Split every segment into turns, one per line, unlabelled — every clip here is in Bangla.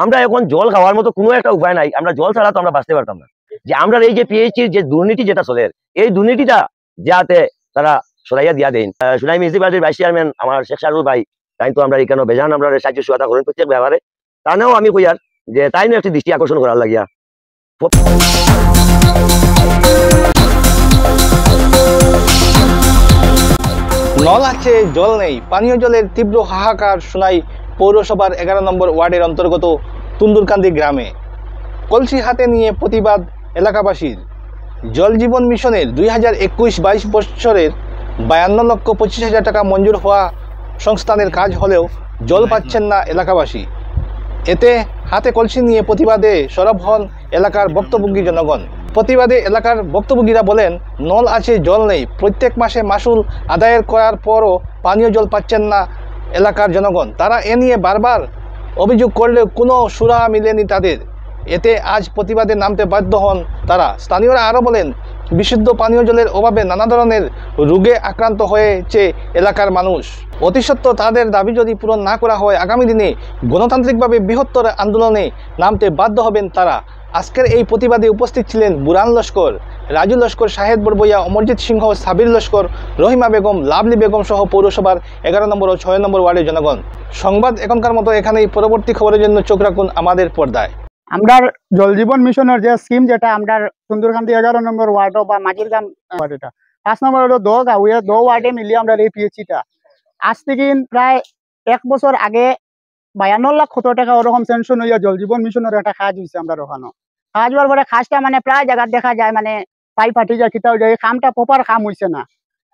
আমরা এখন জল খাওয়ার মতো কোনো একটা উপায় নাই, আমরা জল ছাড়া তো আমরা বাঁচতে পারতাম না। যে আমরা এই যে পিএইচির যে দুর্নীতি যেটা চলে, এই দুর্নীতিটা যাতে তারা সরাইয়া দিয়া দেন। সুনাই মিউনিসিপালিটির ভাইস চেয়ারম্যান আমার শেখ শাহরুল ভাই, তাই তো আমরা এখানে বেজান আমরা সাহায্য সহায়তা করেন প্রত্যেক ব্যাপারে। তানেও আমি কইয়ার যে তাই না একটি দৃষ্টি আকর্ষণ করার লাগিয়া
নল আছে জল নেই, পানীয় জলের তীব্র হাহাকার সোনাই পৌরসভার 11 নম্বর ওয়ার্ডের অন্তর্গত তুন্দুরকান্দি গ্রামে। কলসি হাতে নিয়ে প্রতিবাদ এলাকাবাসীর। জল জীবন মিশনের 2021-22 বছরের 52,25,000 টাকা মঞ্জুর হওয়া সংস্থানের কাজ হলেও জল পাচ্ছেন না এলাকাবাসী। এতে হাতে কলসি নিয়ে প্রতিবাদে সরব হন এলাকার ভুক্তভোগী জনগণ। প্রতিবাদে এলাকার ভুক্তভোগীরা বলেন, নল আছে জল নেই, প্রত্যেক মাসে মাসুল আদায়ের করার পরও পানীয় জল পাচ্ছেন না এলাকার জনগণ। তারা এ নিয়ে বারবার অভিযোগ করলেও কোনো সুরাহা মিলেনি তাদের। এতে আজ প্রতিবাদে নামতে বাধ্য হন তারা। স্থানীয়রা আরও বলেন, বিশুদ্ধ পানীয় জলের অভাবে নানা ধরনের রোগে আক্রান্ত হয়েছে এলাকার মানুষ। অতি সত্ত্বেও তাদের দাবি যদি পূরণ না করা হয় আগামী দিনে গণতান্ত্রিকভাবে বৃহত্তর আন্দোলনে নামতে বাধ্য হবেন তারা। আজকের এই প্রতিবাদে উপস্থিত ছিলেন বুরান লস্কর, রাজু লস্কর, শাহেদ বড়বইয়া, অমরজিৎ সিংহ, সাবির লস্কর, রহিমা বেগম, লাভলি বেগম সহ পৌরসভার 11 নম্বর ও 6 নম্বর ওয়ার্ডের জনগণ। সংবাদ এখনকার মতো এখানেই। পরবর্তী খবরের জন্য চোখ রাখুন আমাদের পর্দায়।
আমরা জল জীবন মিশনের যে স্কিম যেটা আমরা সুন্দরকান্দি 11 নম্বর ওয়ার্ড বা মাঝিরগ্রাম ওয়ার্ড, এটা 5 নম্বর ওয়ার্ড দো ওয়ার্ডে মিলিয়ে আমরা এই পিএইচিটা আজ থেকে প্রায় 1 বছর আগে 52 লাখ টাকা ওরকম স্যাংশন হইয়া জল জীবন মিশনের একটা কাজ হয়েছে। আমরা ওখানে কাজ হওয়ার পরে কাজটা মানে প্রায় জায়গায় দেখা যায় মানে পাই ফাটি যায়, কিতাও যায়, কামটা প্রপার কাম হয়েছে না।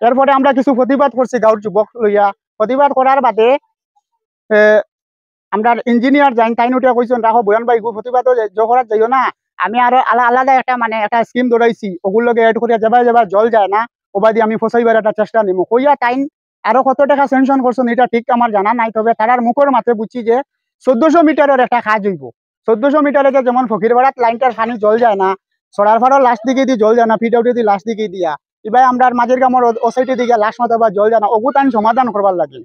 এরপরে আমরা কিছু প্রতিবাদ করছি গাঁওর যুবক লইয়া। প্রতিবাদ করার বাদে আমরা ইঞ্জিনিয়ার যাই তাই নোটিয়া কইছেন রাখো বয়ান ভাই প্রতিবাদ জহরাত যাইও না, আমি আরো আলাদা একটা মানে একটা স্কিম ধরাইছি, ওগুলো এড করিয়া যাবার জল যায় না, ওবাদি আমি ফসাইবার একটা চেষ্টা নিব কইয়া টাইম আরো কত টাকা স্যাংশন করছেন এটা ঠিক আমার জানা নাই। তবে তারার মুখের মাথে বুঝছি যে 1400 মিটারের একটা কাজ হইব। 1400 মিটারে যেমন ফকিরপাড়াত লাইনটার পানি জল যায় না, সরারপাড়ার লাস্ট দিকে দিয়ে জল যায় না, ফিট আউটে দিয়ে লাস্ট দিকে দিয়া, এবার আমরা মাঝের গ্রামের ও সাইডে দিকে লাস্ট মতো বা জল যায় না, ওগু টাইম সমাধান করবার লাগে।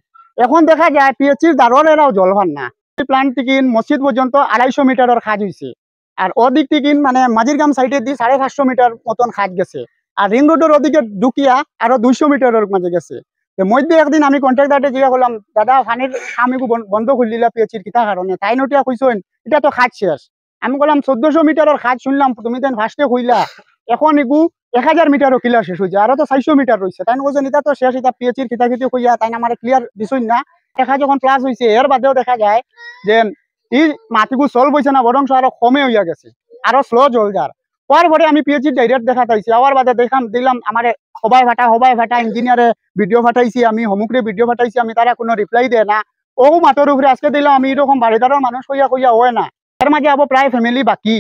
এখন দেখা যায় পিএইচির দারোয়ানেরাও জল পান না। প্লান্ট থেকে মসজিদ পর্যন্ত 250 মিটারের কাজ হয়েছে, আর ওদিক থেকে মানে মাঝিরগ্রাম সাইডে দিয়ে 550 মিটার মতন কাজ গেছে, আর রিং রোডের ওদিকে ঢুকিয়া আরো 200 মিটারের মাঝে গেছে। মধ্যে একদিন আমি কন্ট্রাক্টরকে জিজ্ঞাসা করলাম, দাদা পানির আমি বন্ধ করে দিলা পিএইচির কিতা কারণে? তাই নোটিয়া কইছেন এটা তো কাজ শেষ। আমি বললাম 1400 মিটারের কাজ শুনলাম তুমি দেন ফার্স্টে কইলা, এখন এগু 1000 মিটারও ক্লিয়ার শেষ হয়েছে, আরো তো 400 মিটার রয়েছে। তাই বলছেন এটা তো শেষ, এটা পিএইচির কিতাকিতি কইয়া তাই আমার ক্লিয়ার দিছই না। দেখা যখন প্লাস হয়েছে এর বাদেও দেখা যায় যে এই মাটিগু সলভ হয়েছে না, বরং আরো কমে হইয়া গেছে, আরো স্লো জল যার। পরে আমি পিএইচির ডাইরেক্ট দেখা পাইছি, আবার বাদে দিলাম আমার হবাই ভাটা ইঞ্জিনিয়ারে ভিডিও পাঠাইছি, আমি হমুকরে ভিডিও পাঠাইছি, আমি তারা কোনো রিপ্লাই দেয় না। ও মাটোর উপরে আজকে দিলাম আমি এরকম বাড়িদারের মানুষ কইয়া হয় না। এর মাঝে আবার প্রায় ফ্যামিলি বাকি,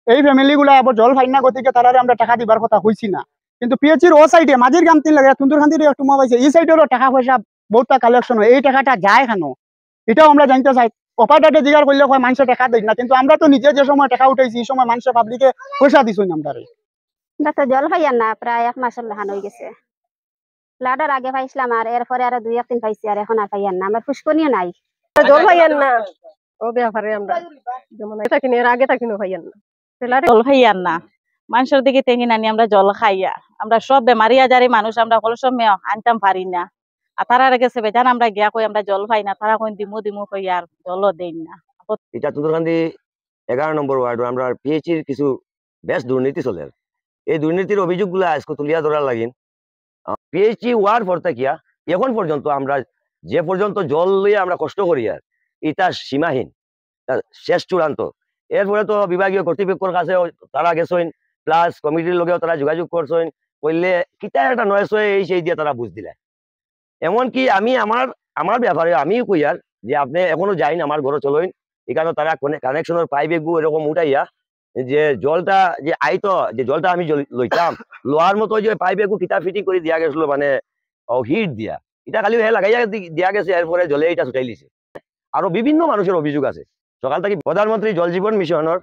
এই ফ্যামিলি গুলা আবার জল ফাইন না গতিকে তারা আমরা টাকা দিবার কথা হইছি না। কিন্তু পিএইচির ও সাইডে মাঝির গ্রাম তিন লাগে তুন্দুরকান্দির একটু পাইছে, এই সাইডেরও টাকা পয়সা বহুতটা কালেকশন হয়, এই টাকাটা যায় কেন এটাও আমরা জানতে চাই। অপারেটরকে জিজ্ঞাসা করলে হয় মানুষের টাকা দেয় না, কিন্তু আমরা তো নিজে যে সময় টাকা উঠাইছি এই সময় মানুষের পাবলিকে পয়সা দিছি আমরা।
জল পাইয়ার না প্রায় 1 মাসের লাহান হয়ে গেছে। ফ্লাডের আগে পাইছিলাম, আর এরপরে আরো 2-1 দিন পাইছি, আর এখন আর পাইয়ার না, আমার পুষ্কনিও নাই।
জল পাইয়ার না ও ব্যাপারে আমরা যেমন এটা কিনে এর আগে কিনে পাইয়ার না,
জল খাইয়ার না, মানুষের দিকে তেঙ্গি নানি আমরা জল খাইয়া আমরা সব বেমারি আজারি মানুষ, আমরা কল সময় আনতাম পারি না। আর তারা গেছে বেজান আমরা গিয়া কই আমরা জল পাই না, তারা কই দিমু কই আর জলও দেন না।
এটা তুন্দুরকান্দি 11 নম্বর ওয়ার্ড আমরা পিএইচির কিছু বেশ দুর্নীতি চলে। এই দুর্নীতির অভিযোগগুলো আজকে তুলিয়া ধরার লাগিন পিএইচি ওয়ার্ড পড়তে কিয়া এখন পর্যন্ত আমরা যে পর্যন্ত জল লইয়া আমরা কষ্ট করি আর এটা সীমাহীন, শেষ চূড়ান্ত। এরপরে তো বিভাগীয় কর্তৃপক্ষের কাছে তারা গেছেন, প্লাস কমিটির লগেও তারা যোগাযোগ করছেন, কইলে কিতা একটা নয়েস হয়ে এই সেই দিয়ে তারা বুঝ দিলে। এমনকি আমি আমার ব্যাপারে আমি কইয়ার যে আপনি এখনো যাইন আমার ঘরে চলেন, এখানে তারা কানেকশনের পাইপ এগু এরকম উঠাইয়া যে জলটা যে আইতো, যে জলটা আমি লইতাম লোহার মতো যে পাইপ এগু কিতা ফিটিং করে দিয়া গেছিল মানে হিট দিয়া, এটা খালি লাগাইয়া দিয়া গেছে, এরপরে জলে এটা ছুটাই লিছে। আরো বিভিন্ন মানুষের অভিযোগ আছে। সকাল থেকে প্রধানমন্ত্রী জল জীবন মিশনের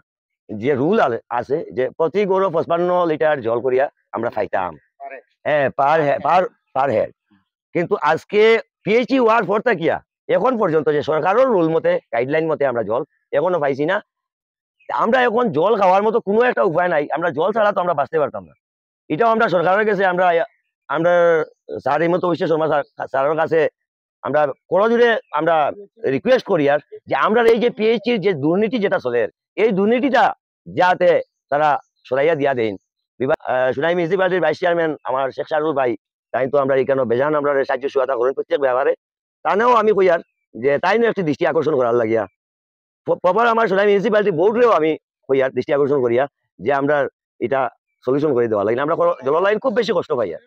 যে রুল আছে যে প্রতি গরু 55 লিটার জল করিয়া আমরা খাইতাম, হ্যাঁ পার হেড। কিন্তু আজকে পিএইচি ওয়ার্ড পড়তে কিয়া এখন পর্যন্ত যে সরকারের রুল মতে গাইডলাইন মতে আমরা জল এখনো পাইছি না। আমরা এখন জল খাওয়ার মতো কোনো একটা উপায় নাই, আমরা জল ছাড়া তো আমরা বাঁচতে পারতাম না। এটাও আমরা সরকারের কাছে আমরা স্যার হিমন্ত বিশ্ব শর্মা স্যারের কাছে আমরা করজোরে আমরা রিকোয়েস্ট করি আর যে আমরা এই যে পিএইচির যে দুর্নীতি যেটা চলে এই দুর্নীতিটা যাতে তারা সরাইয়া দিয়া দেন। সোনাই মিউনিসিপালিটির ভাইস চেয়ারম্যান আমার শেখ শাহরুল ভাই, তাই তো আমরা এখানে বেজান আমরা সাহায্য সহায়তা করেন প্রত্যেক ব্যাপারে। তানেও আমি কই আর যে তাইনও একটি দৃষ্টি আকর্ষণ করার লাগিয়া প্রপার আমার সোনাই মিউনিসিপালিটি বোর্ডরেও আমি কই আর দৃষ্টি আকর্ষণ করিয়া যে আমরা এটা সলিউশন করে দেওয়া লাগে। আমরা জল লাইন খুব বেশি কষ্ট পাই আর।